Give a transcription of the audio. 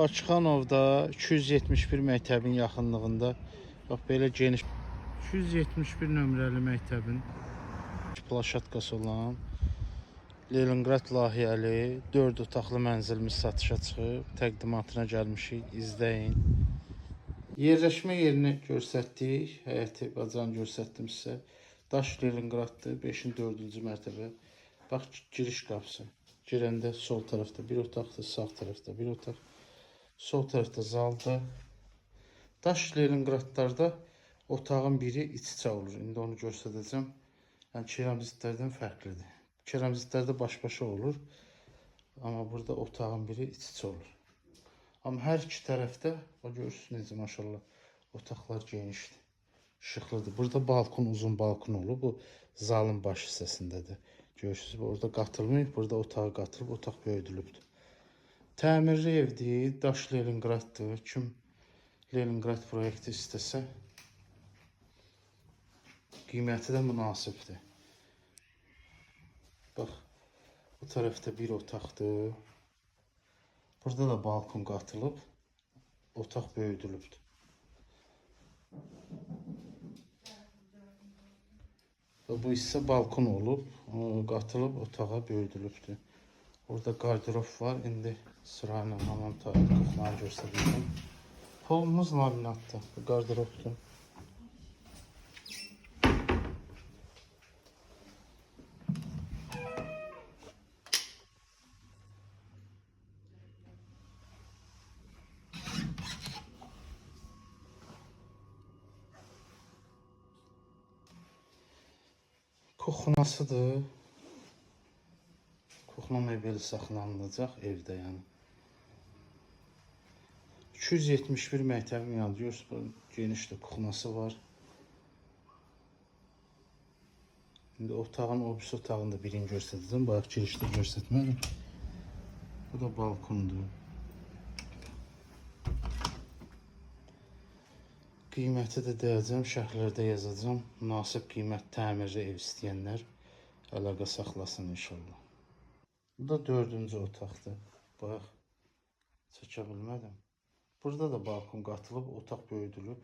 Bakıxanovda 271 məktəbin yaxınlığında bax belə geniş 271 nömrəli məktəbin plaşatkası olan Leningrad layihəli 4 otaqlı mənzilimiz satışa çıxıb. Təqdimatına gəlmişik. İzləyin. Yerləşmə yerini göstərdik. Həyəti bacanı göstərdim sizə. Daş Leningraddır. 5-in 4-cü mərtəbə. Bax giriş qapısı. Girəndə sol tərəfdə bir otaqdır, sağ tərəfdə bir otaq. Sol tərəfdə zaldır. Daş Leningradlarda otağın biri iç-içə olur. İndi onu göstərəcəm. Yəni keramzitlərdən fərqlidir. Keramzitlərdə baş-başa olur. Amma burada otağın biri iç-içə olur. Amma hər iki tərəfdə, görürsünüz necə maşallah, otaqlar genişdir, işıqlıdır. Burada balkon, uzun balkon olur. Bu zalın baş hissəsindədir. Görürsünüz, orada qatılmayıb, burada otağı qatılıb, otaq böyüdülübdür. Təmirli evdir, daş Leningraddır. Kim Leningrad proyekti istəsə, qiyməti də münasibdir. Bax, bu tərəfdə bir otaqdır. Burada da balkon qatılıb, otaq böyüdülübdür. Bu hissə balkon olub, qatılıb, otağa böyüdülübdür. Orada qardirob var, indi sırayla hamam kuxlanı göstərəcəm. Polumuz laminatdır, bu qardirobdur. Kuxnasıdır. Kuxna mebeli saxlanılacaq evdə yəni. 271 məktəbin yanı, görürsünüz, geniş də kuxnası var. İndi otağın, o birisi otağında birini göstərəcəm. Bayaq girişdə göstərmədim. Bu da balkondur. Qiyməti də deyəcəm, şərhlərdə yazacağım. Münasib qiymət təmirli ev istəyənlər əlaqə saxlasın inşallah. Bu da 4-cü otaqdır. Bax, çəkə bilmədim. Burada da balkon qatılıb, otaq böyüdülüb.